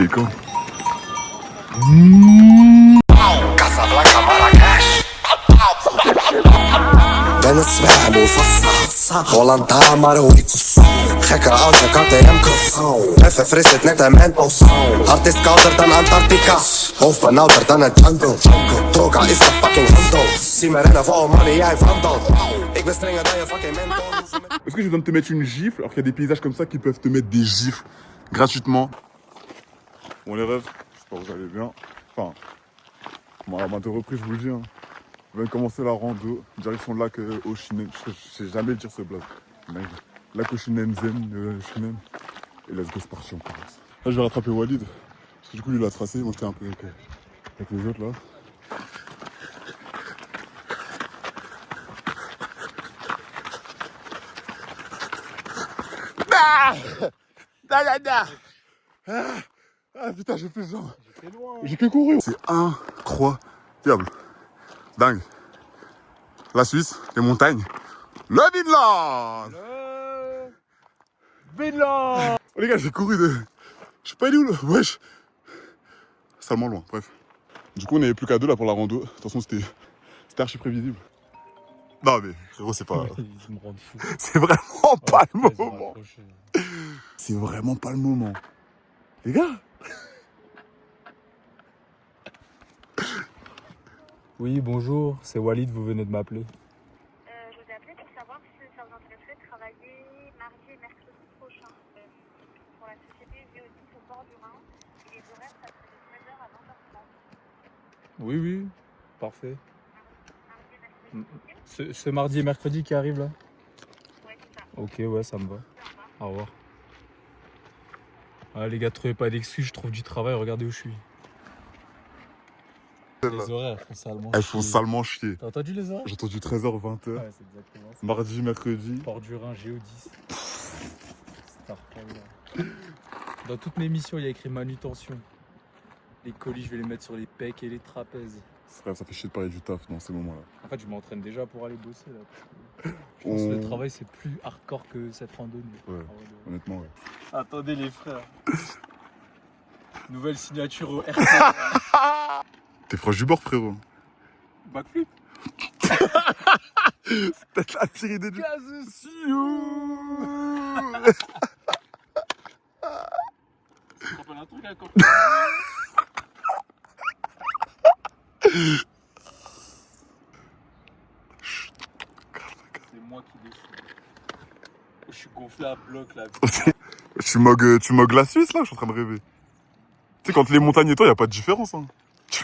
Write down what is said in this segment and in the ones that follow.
Et quand بالنسبة مفصل هولندا مرويتس gekke oudje KTM-kus Even fris het net een mentos Hart is kouder dan Antarctica Hoofd benauwder dan een jungle Droga is de fucking handel Zie me rennen voor money, jij vandal Ik ben strenger dan je fucking mentor Est-ce que je viens de te mettre une gifle alors qu'il y a des paysages comme ça qui peuvent te mettre des gifles gratuitement? Bon les rêves, j'espère que vous allez bien. Enfin, à maintes reprises je vous le dis, hein. On vient de commencer la rando, direction le lac Oshinen. Je sais jamais dire ce blague. Lac Oshinenzen, Oshinen. Et let's go, c'est parti, on commence. Là je vais rattraper Walid. Parce que du coup lui il a tracé, moi j'étais un peu avec les autres là. Ah putain, j'ai plus de jambes. J'ai que couru. C'est incroyable. Dingue. La Suisse, les montagnes. Le Vinland. Vinland. Oh les gars, j'ai couru de... Je sais pas où là. Wesh. Salement loin, bref. Du coup, on n'avait plus qu'à deux là pour la rando. De toute façon, c'était archi prévisible. Non mais frérot, c'est pas... Ils me rendent fou. C'est vraiment pas le Ils ont moment. raccroché. C'est vraiment pas le moment. Les gars. Oui, bonjour, c'est Walid, vous venez de m'appeler. Je vous ai appelé pour savoir si ça vous intéresserait de travailler mardi et mercredi prochain pour la société Géodis au port du Rhin. Et les horaires, ça serait de 13h à 20h30. Oui, oui, parfait. Mardi et mercredi. C'est mardi et mercredi qui arrive là? Ouais, c'est ça. Ok, ouais, ça me va. Au revoir. Ah, les gars, trouvez pas d'excuses, je trouve du travail, regardez où je suis. Les horaires, elles font salement Elles font salement chier. T'as entendu les horaires? J'ai entendu 13h, 20h. Ouais, c'est exactement ça. Mardi, mercredi. Port du Rhin, Géodis. Starfall. Dans toutes mes missions, il y a écrit manutention. Les colis, je vais les mettre sur les pecs et les trapèzes. Frère, ça fait chier de parler du taf dans ces moments-là. En fait, je m'entraîne déjà pour aller bosser là. Parce que je pense que le travail, c'est plus hardcore que cette randonnée. Ouais, honnêtement, ouais. Attendez les frères. Nouvelle signature au RT. T'es proche du bord, frérot. Backflip. C'est peut-être la tirée des deux. Tu rappelles un truc encore? C'est moi qui décide. Je suis gonflé à bloc là. Tu mogues la Suisse, là? Je suis en train de rêver. Tu sais, quand les montagnes et toi, y a pas de différence, hein.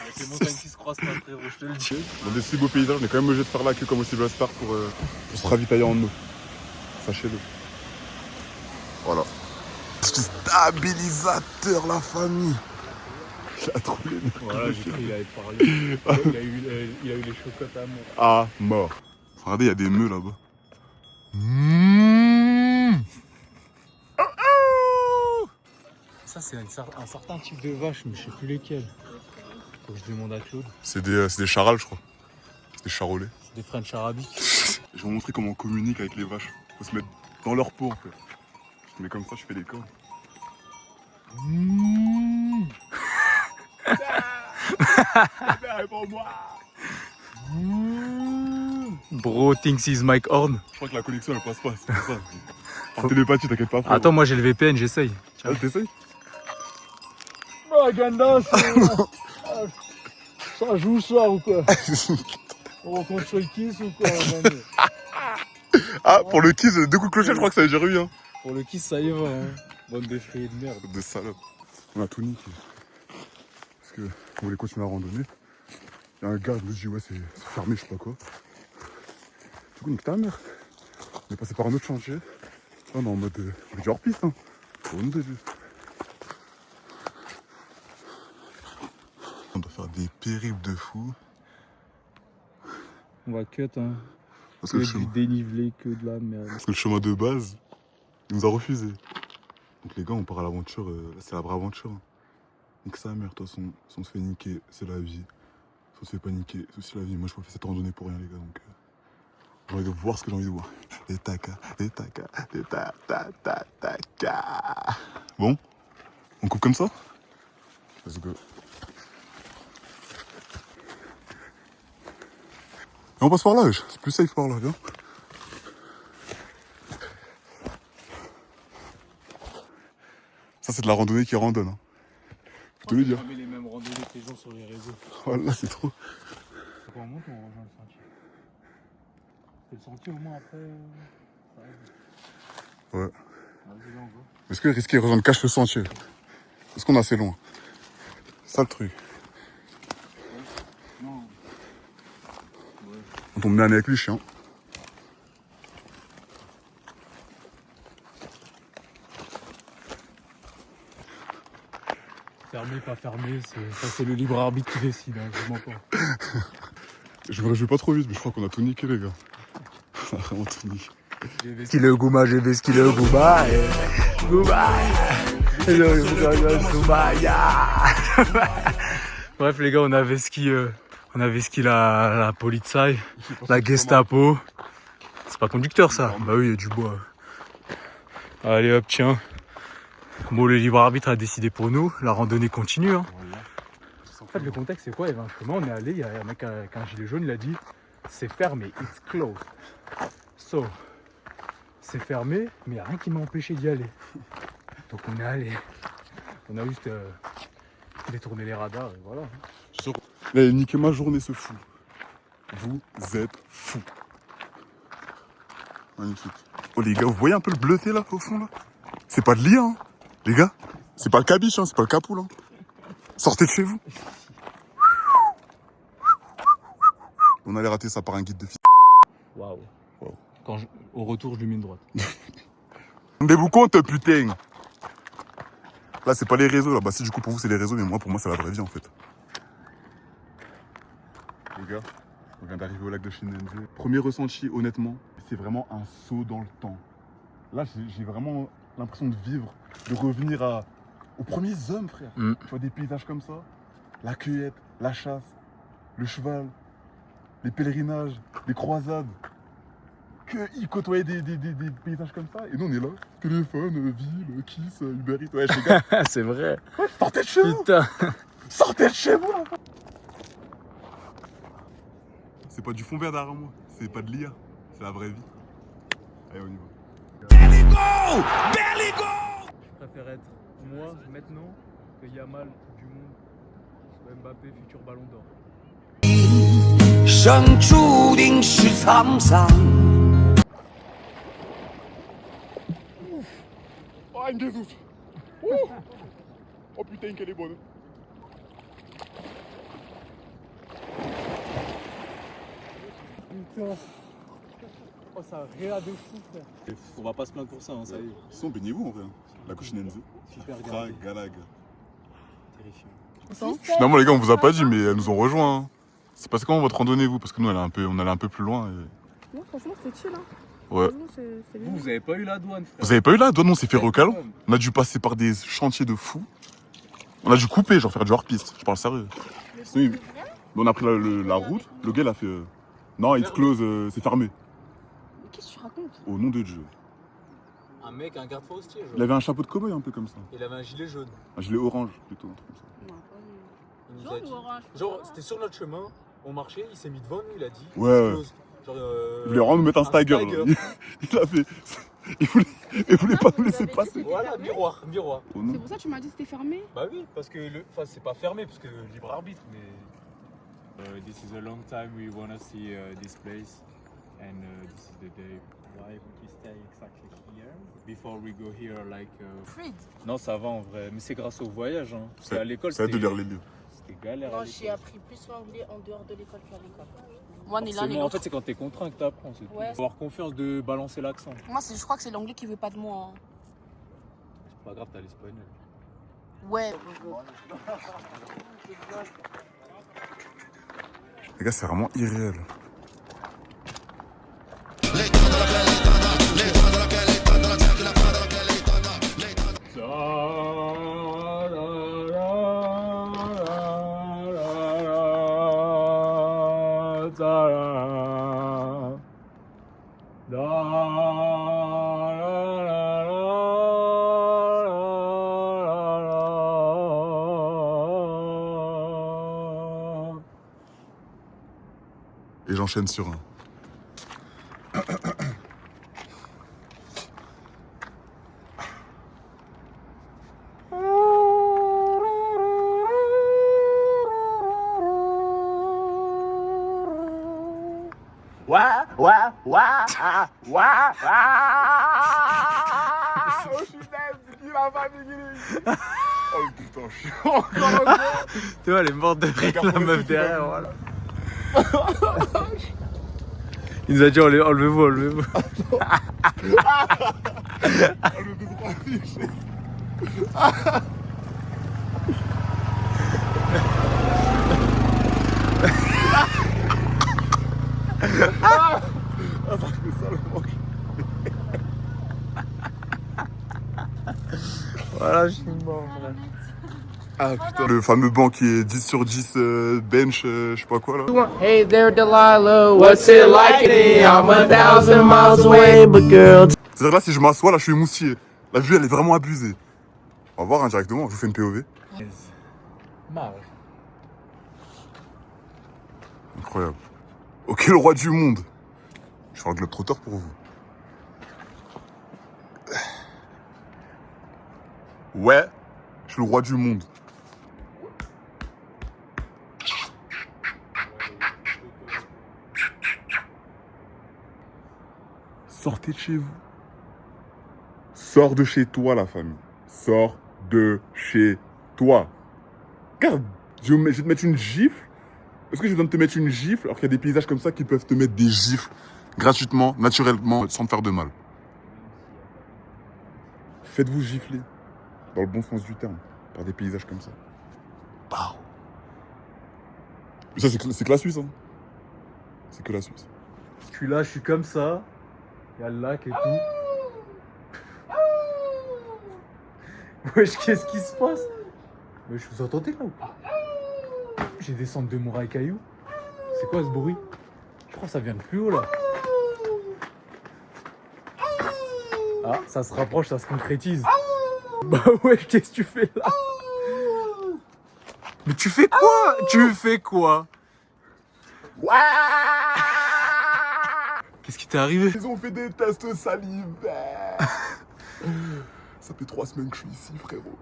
Avec les montagnes qui se croisent pas, frérot, je te le dis. Dans des si beaux paysages, on est quand même obligé de faire la queue comme au Star pour se ravitailler en eau. Sachez-le. Voilà. Stabilisateur, la famille. Il a trop les mecs. Voilà, j'ai cru qu'il allait parler. Il a eu les chocottes à mort. Ah, mort. Regardez, il y a des nœuds là-bas. Ça, c'est un certain type de vache, mais je sais plus lesquels. Faut que je demande à Claude. C'est des charales, je crois. C'est des charolais. Des French arabiques. Je vais vous montrer comment on communique avec les vaches. Faut se mettre dans leur peau, en fait. Je mets comme ça, je fais des cordes. Bro thinks he's Mike Horn. Je crois que la connexion elle passe pas, c'est pour ça. En télépathie, t'inquiète pas. Attends, moi j'ai le VPN, j'essaye. Ah, t'essayes? Oh, Ganda, ça joue ça ou quoi? On rencontre sur le kiss ou quoi? Ah, pour le kiss, deux coups de clochette, je crois que ça a déjà eu, hein. Pour le kiss, ça y va. Hein. Bande d'effrayés de merde. De salope. On a tout niqué. Parce que on voulait continuer à randonner. Il y a un gars, je me dis, ouais, c'est fermé, je sais pas quoi. Du coup, nique ta mère. On est passé par un autre chantier. Là, on est en mode hors piste, hein. Pour nous de Dieu. On doit faire des périples de fou. On va cut, hein. Parce Que que, du dénivelé, que de la merde. parce que le chemin de base, il nous a refusé. Donc les gars, on part à l'aventure, c'est la vraie aventure. Hein. Donc ça, merde, de toute façon, si on se fait niquer, c'est la vie. Si on se fait pas niquer, c'est aussi la vie. Moi, je peux faire cette randonnée pour rien, les gars. Donc, j'ai envie de voir ce que j'ai envie de voir. Les taca, les taca, les ta ta ta ta ta. Bon, on coupe comme ça? Let's go. Et on passe par là, wesh. C'est plus safe par là, viens. Ça, c'est de la randonnée qui randonne. Hein. Faut te le dire. On met les mêmes randonnées que les gens sur les réseaux. Voilà, c'est trop. Quand on monte, on rejoint le sentier. C'est le sentier au moins après. Ouais. Vas-y, là, on va. Est-ce que risquer de rejoindre cache le sentier? Est-ce qu'on est assez loin? Ça le truc. Non. On tombe bien avec les chiens. Fermé, pas fermé, ça c'est le libre arbitre qui décide, hein, je mens pas. Je me réjouis pas trop vite, mais je crois qu'on a tout niqué, les gars. On a vraiment tout niqué. Kilo Gouma, j'ai vu Kilo Gouma. Gouma. Bref les gars, on avait ski la Polizei, la Gestapo. C'est pas conducteur ça? Bah oui, il y a du bois. Allez hop, tiens. Bon, le libre arbitre a décidé pour nous, la randonnée continue. Hein. En fait, le contexte c'est quoi? Il y avait un chemin, on est allé, il y a un mec avec un gilet jaune, il a dit c'est fermé, it's closed. So, c'est fermé, mais il n'y a rien qui m'a empêché d'y aller. Donc on est allé. On a juste détourné les radars et voilà. Là, il a niqué ma journée, ce fou. Vous êtes fous. Magnifique. Oh les gars, vous voyez un peu le bleuté là, au fond là? C'est pas de l'IA, hein, les gars. C'est pas le cabiche, hein, c'est pas le capoul. Hein. Sortez de chez vous. On allait rater ça par un guide de fille. Waouh. Wow. Au retour, je lui mets une droite. Rendez-vous compte, putain. Là, c'est pas les réseaux, là. Bah si, du coup, pour vous, c'est les réseaux, mais moi, pour moi, c'est la vraie vie, en fait. Les gars, on vient d'arriver au lac de Shinenze. Premier ressenti, honnêtement, c'est vraiment un saut dans le temps. Là, j'ai vraiment l'impression de vivre, de revenir aux premiers hommes, frère. Tu vois, des paysages comme ça. La cueillette, la chasse, le cheval, les pèlerinages, les croisades. Qu'ils côtoyaient des paysages comme ça. Et nous, on est là. Téléphone, ville, kiss, Uber Eats. Ouais, les gars. C'est vrai. Sortez de chez vous. Putain. Sortez de chez vous, là. C'est pas du fond vert derrière moi. C'est pas de l'IA. C'est la vraie vie. Allez, on y va. Je préfère être moi maintenant que Yamal du monde, soit Mbappé futur ballon d'or. 生注定是沧桑。 Oh, une guézouf. Oh putain, qu'elle est bonne. Putain. Oh, ça réa de fou, frère. On va pas se plaindre pour ça, hein, ça y est. Ils sont baignez-vous en vrai. La Cochinenze. Super gardé. Galag. Terrifiant. Finalement, les gars, on vous a pas dit, mais elles nous ont rejoints. Hein. C'est passé comment votre randonnée, vous? Parce que nous, on allait un peu plus loin. Et... Non, franchement, c'était chill. Hein. Ouais. Franchement, c'est bien. Vous avez pas eu la douane, frère. Vous avez pas eu là? Nous, on s'est fait recal. On a dû passer par des chantiers de fous. On a dû couper, genre faire du hors-piste. Je parle sérieux. Oui. On a pris la route. Le gars, il a fait. Non, it's close, c'est fermé. Mais qu'est-ce que tu racontes? Au nom de Dieu. Un mec, un garde forestier, genre. Il avait un chapeau de cow-boy un peu comme ça. Il avait un gilet jaune. Un gilet orange plutôt. Un truc comme ça. Non, pas lui. Il nous a dit- Genre, c'était sur notre chemin, on marchait, il s'est mis devant nous, il a dit. Ouais, ouais. explose. Genre, Il voulait vraiment nous mettre un stagger. stagger. Là. Il a fait. Il voulait pas nous laisser passer. Voilà, miroir. Oh non. C'est pour ça que tu m'as dit que c'était fermé? Bah oui, parce que c'est pas fermé, parce que libre arbitre, mais. This is a long time we want to see this place, and this is the day why we stay exactly here. Before we go here, like. Fred. Non, ça va en vrai, mais c'est grâce au voyage. Hein. Parce Ça- qu'à l'école, Ça aide de lire les livres. c'était galère. Non, à j'ai l'école. appris plus l'anglais en dehors de l'école qu'à l'école. Moi, ni l'un Forcément, ni en l'autre. fait, c'est quand t'es contraint que t'apprends. C'est tout. Ouais. Faut avoir confiance de balancer l'accent. Moi, je crois que c'est l'anglais qui veut pas de moi. Hein. C'est pas grave, t'as l'espagnol. Ouais. Les gars, c'est vraiment irréel. Et j'enchaîne sur un. Oh, je suis dead, il a pas dégueulé. Oh putain, je suis encore. Tu vois, elle est morte de rire, la meuf derrière, voilà. Il nous a dit enlevez-vous, enlevez-vous. Voilà, je suis mort, frère. Ah putain, le fameux banc qui est 10 sur 10 bench, je sais pas quoi là. Hey there, Delilah. What's it like? I'm 1,000 miles away, but girl. C'est-à-dire là, si je m'assois, là, je suis émoustillé. La vue, elle est vraiment abusée. On va voir indirectement, je vous fais une POV. Marge. Incroyable. Ok, le roi du monde. Je fais un globe trotteur pour vous. Ouais, je suis le roi du monde. Sortez de chez vous. Sors de chez toi, la famille. Sors de chez toi. Regarde, je vais te mettre une gifle. Est-ce que j'ai besoin de te mettre une gifle alors qu'il y a des paysages comme ça qui peuvent te mettre des gifles gratuitement, naturellement, sans te faire de mal. Faites-vous gifler, dans le bon sens du terme, par des paysages comme ça. Pow. Ça, c'est que la Suisse, hein. C'est que la Suisse. Je suis là, je suis comme ça. Il y a le lac et tout. Wesh, qu'est-ce qui se passe? Wesh, vous entendez là ou pas? J'ai descendu de mon rail caillou. C'est quoi ce bruit? Je crois que ça vient de plus haut là. Ah, ça se rapproche, ça se concrétise. Bah ouais, qu'est-ce que tu fais là? Mais tu fais quoi? Tu fais quoi? Qu'est-ce qui t'est arrivé? Ils ont fait des tests salivaires. Ça fait 3 semaines que je suis ici, frérot.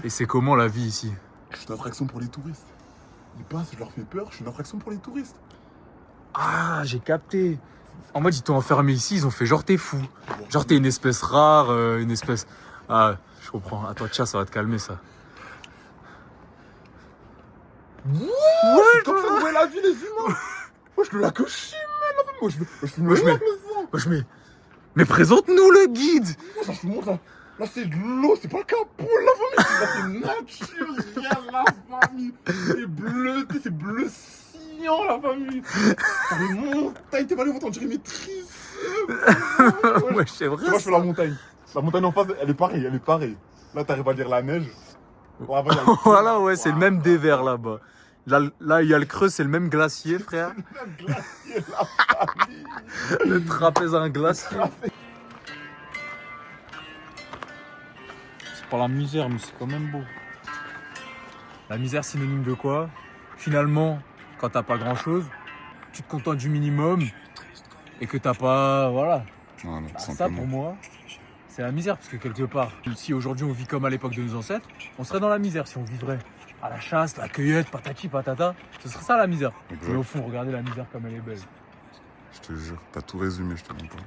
Et c'est comment la vie ici? Je suis une attraction pour les touristes. Ils passent, je leur fais peur, je suis une attraction pour les touristes. Ah, j'ai capté. En mode, ils t'ont enfermé ici, ils ont fait genre t'es fou. Genre t'es une espèce rare, une espèce... Ah, je comprends. Attends, tiens, ça va te calmer ça. C'est comme ça que voit la vie, les humains. Moi, je le lac au chimène, la famille. Moi, je filme le lac, le sang. Wesh, mais présente-nous le guide. Moi, je te montre, là, c'est de l'eau, c'est pas capot, la famille. Là, c'est naturel, la famille. C'est bleuté, c'est bleu cyan, la famille. T'as les montagnes, t'es pas allé voir, on dirait mes triceps. Wesh, c'est vrai. Tu vois, je fais la montagne. La montagne en face, elle est pareille, Là, t'arrives à lire la neige. Voilà, ouais, c'est le même dévers là-bas. Là, il y a le creux, c'est le même glacier, frère. Le même glacier, la famille. Le trapèze à un glacier. C'est pas la misère, mais c'est quand même beau. La misère, synonyme de quoi? Finalement, quand t'as pas grand-chose, tu te contentes du minimum et que t'as pas... Voilà. Voilà, Bah, ça, pour moi, c'est la misère, parce que quelque part, si aujourd'hui on vit comme à l'époque de nos ancêtres, on serait dans la misère si on vivrait à la chasse, la cueillette, patati patata. Ce serait ça la misère. Exact. Mais au fond, regardez la misère comme elle est belle. Je te jure, t'as tout résumé, je te mens pas.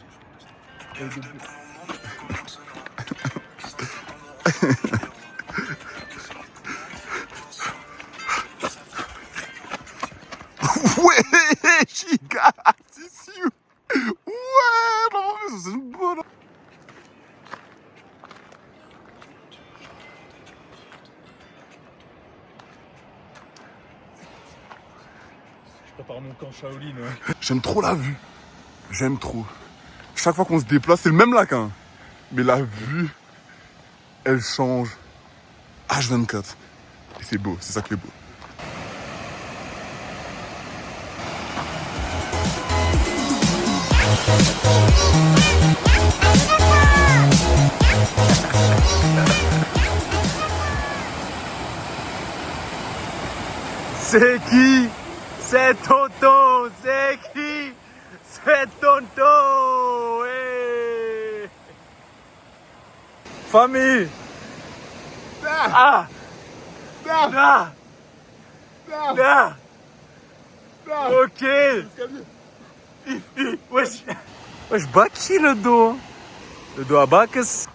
Ouais, Chica, c'est sûr. Ouais, non, mais ça, c'est une bonne. Je prépare mon camp Shaolin. J'aime trop la vue. J'aime trop. Chaque fois qu'on se déplace, c'est le même lac, hein. Mais la vue, elle change. H24. Et c'est beau, c'est ça qui est beau. C'est qui? C'est tonton, c'est qui? C'est tonton. Hey. Famille. Ah. Ah. Ah. Ok. Wesh. Wesh, Baki le dos. Le dos à Bacchus.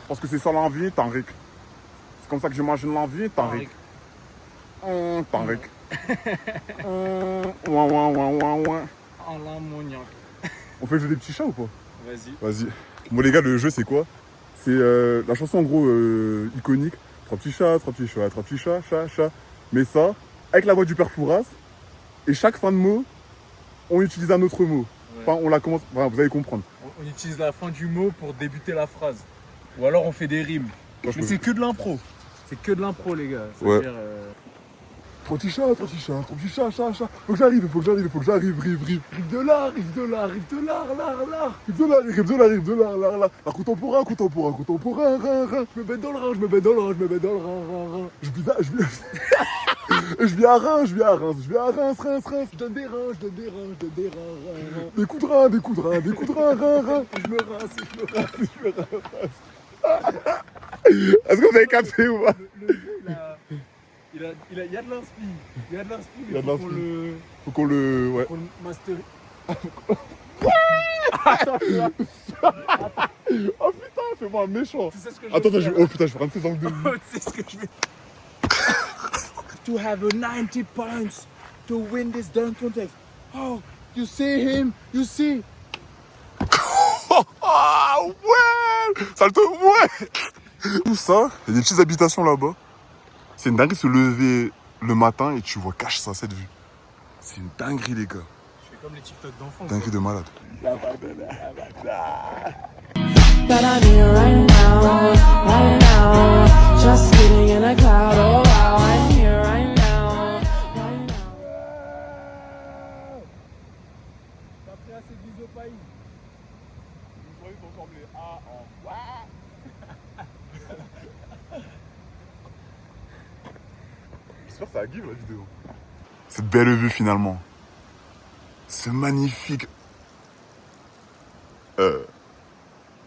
Parce que c'est ça l'envie, Tariq. C'est comme ça que j'imagine l'envie, Tariq. Tariq. Ouin, ouin, ouin, ouin, ouin. En l'ammoniac. On fait le jeu des petits chats ou pas? Vas-y. Vas-y. Bon les gars, le jeu c'est quoi? C'est la chanson en gros iconique. Trois petits chats, trois petits chats, trois petits chats, chat, chat. Mais ça, avec la voix du père Fouras. Et chaque fin de mot, on utilise un autre mot. Enfin, on la commence. Enfin, vous allez comprendre. On utilise la fin du mot pour débuter la phrase. Ou alors on fait des rimes. Moi, je Mais peux- c'est que de l'impro. C'est que de l'impro, les gars. Ouais. C'est-à-dire, Trois petits chats, trois petits chats, trois petits chats, chat, chat. Faut que j'arrive, faut que j'arrive, faut que j'arrive, rive de l'art, rive de l'art, rive de l'art, l'art. Rive de l'art, rive de l'art, rive de l'art, l'art. L'art contemporain, contemporain, contemporain, rein. Je me mets dans le rein, je me mets dans le rein, je me mets dans le rein. Je viens à Reims, je viens à Reims, je viens à Reims, Reims. Je donne des reins, je donne des reins, je donne des reins. Des coups de rein, des coups de rein, des coups de rein. Je me rince, je me rince, je me rince. Est-ce que vous avez capté ou pas? le jeu, il y a de l'inspi. Il y a de l'inspi, Il y a mais de faut l'inspi. Faut qu'on le... Ouais. qu'on le masterise. Oh putain, fais-moi un méchant. Tu sais ce que je Attends, veux attends, faire. oh putain, je vais rentrer dans le début. Tu sais ce que je vais To have a 90 points to win this dunk contest. Oh, you see him, you see. Ah ouais. Salto, ouais. Tout ça, il y a des petites habitations là-bas. C'est une dinguerie de se lever le matin et tu vois cache ça, cette vue. C'est une dinguerie, les gars. Je fais comme les TikTok d'enfants. Dinguerie de malade. That I'm here right now, just sitting in a cloud. Oh wow, I'm here right now, right now. T'as pris assez de au pays. J'espère que ça a gueule la vidéo. Cette belle vue finalement. Ce magnifique.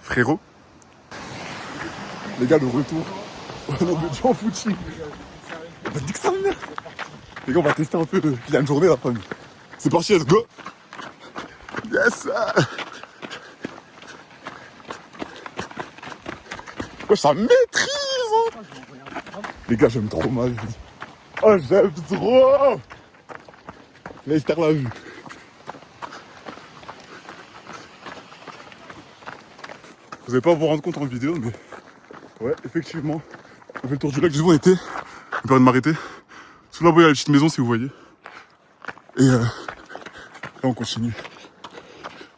Frérot. Les gars, le retour. Au nom de Jean Fouchi. On va dire que ça me merde. Les gars, on va tester un peu. Il y a une journée, la famille. C'est parti, let's go. Yes. Ouais, ça maîtrise. Hein. Les gars, j'aime trop ma vie. Oh, j'aime trop. L'Esther l'a vu. Vous n'allez pas vous rendre compte en vidéo, mais ouais, effectivement, on fait le tour du lac. J'ai vu, on était. On permet de m'arrêter. Sous là-bas, il y a la petite maison, si vous voyez. Et là, on continue.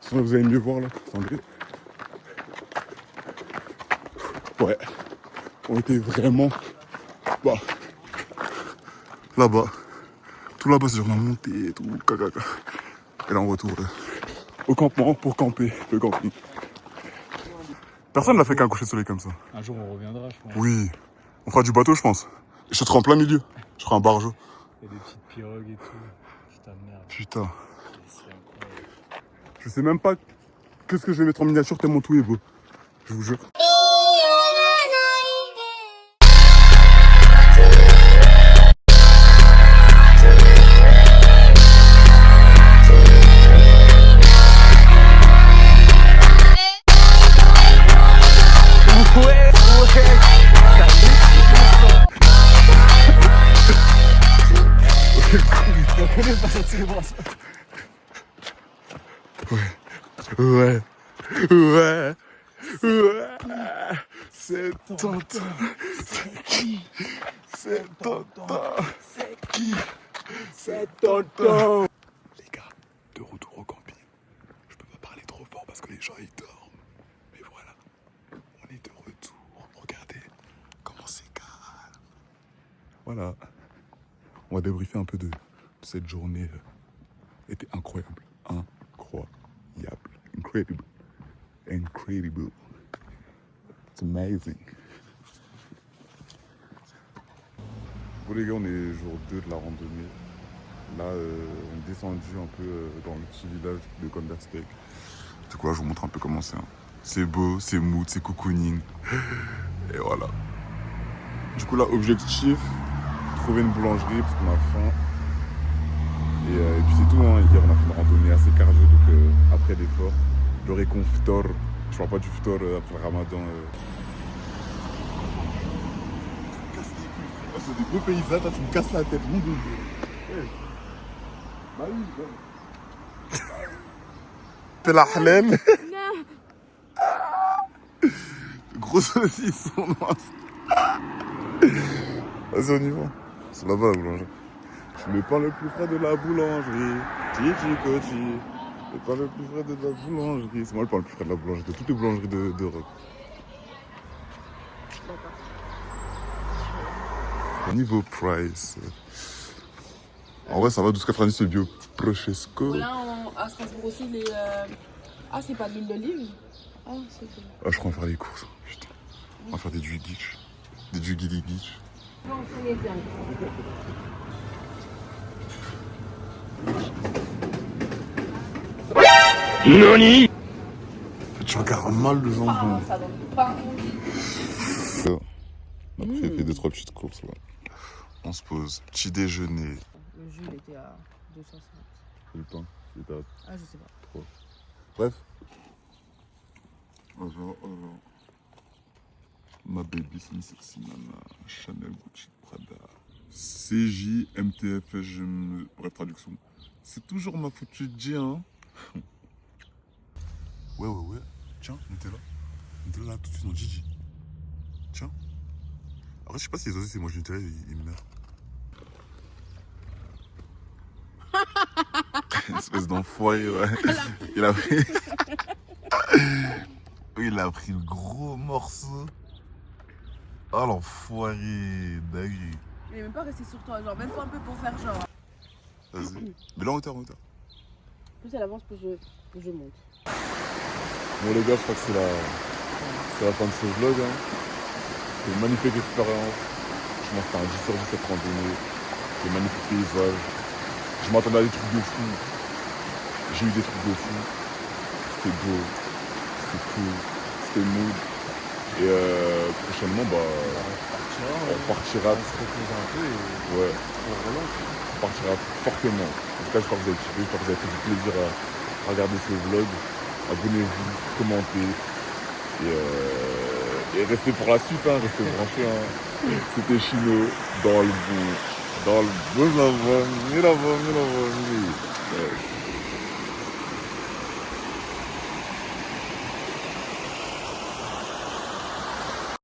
Sinon, vous allez mieux voir là. Attendez. Ouais, on était vraiment bah, là-bas. Tout là-bas, c'est genre la montée et tout. Caca. Et là, on retourne au campement pour camper, le camping. Personne n'a fait qu'un coucher de soleil comme ça. Un jour on reviendra, je pense. Oui, on fera du bateau, je pense. Et je serai en plein milieu. Je serai un bargeau. Il y a des petites pirogues et tout. Putain de merde. Putain. C'est incroyable. Je sais même pas qu'est-ce que je vais mettre en miniature tellement tout est beau. Je vous jure. Ouais. C'est tonton. C'est qui? C'est tonton. C'est qui? C'est tonton. Les gars, de retour au camping. Je peux pas parler trop fort parce que les gens ils dorment. Mais voilà, on est de retour. Regardez comment c'est calme. Voilà. On va débriefer un peu de cette journée. Était incroyable. Incroyable. Incredible. It's amazing. Bon les gars, on est jour 2 de la randonnée. Là, on est descendu un peu dans le petit village de Conversteak. Du coup, là, je vous montre un peu comment c'est. Hein. C'est beau, c'est mood, c'est cocooning. Et voilà. Du coup, là, objectif, trouver une boulangerie parce qu'on a faim. Et puis c'est tout. Hein. Hier, on a fait une randonnée assez cardio, donc après l'effort, le réconfort. Je parle pas du ftor après le ramadan. C'est des beaux paysages, toi tu me casses la tête, mon bébé. Hey. Bah oui, bah. T'es la halal. Non. Gros saucisson, vas-y, on y va. C'est là-bas la boulangerie. Je mets pas le plus frais de la boulangerie. Gigi Kochi. Le pain le plus frais de la boulangerie. C'est moi le pain le plus frais de la boulangerie, de toutes les boulangeries d'Europe. Niveau price. En vrai, ça va 12,90 le bio Prochesco. Là, à Strasbourg aussi, les. Ah, c'est pas de l'huile d'olive? Ah, c'est tout. Ah, je crois en faire les courses. Putain. On va faire des juguiches. Des juguiligich. Non, on est bien. Noni. Tu regardes mal le jambon. Ah, ça donne pas. Après, il fait 2-3 petites courses. Ouais. On se pose. Petit déjeuner. Le jus, il était à 250. Le pain, c'est à Ah, je sais pas. 3. Bref. Alors. Ma baby, c'est une sexy nana. Chanel, Gucci, Prada. CJ, MTF, bref, traduction. C'est toujours ma faute, tu te dis, hein. Ouais. Tiens, Nutella. Nutella là, tout de suite dans Gigi. Tiens. Après, je sais pas si les oiseaux, c'est moi, Nutella, ils me meurent. Espèce d'enfoiré, ouais. Il a pris. Oui, il a pris le gros morceau. Oh l'enfoiré, dingue. Il est même pas resté sur toi, genre, même pas un peu pour faire genre. Vas-y. Mais là, en hauteur. Plus elle avance, plus je monte. Bon, les gars, je crois que c'est la fin de ce vlog. Hein. C'était une magnifique expérience. Je m'en c'était un 10 sur 10 cette randonnée. Des magnifiques paysages. Je m'attendais à des trucs de fou. J'ai eu des trucs de fou. C'était beau. C'était cool. C'était mood. Et prochainement, on partira. On se repose un peu et ouais. On partira fortement. En tout cas, j'espère que vous avez kiffé, j'espère que vous avez fait du plaisir à regarder ce vlog. Abonnez-vous, commentez et restez pour la suite, hein, restez branchés. Hein. C'était Chino dans le bon. Dans le bon avant.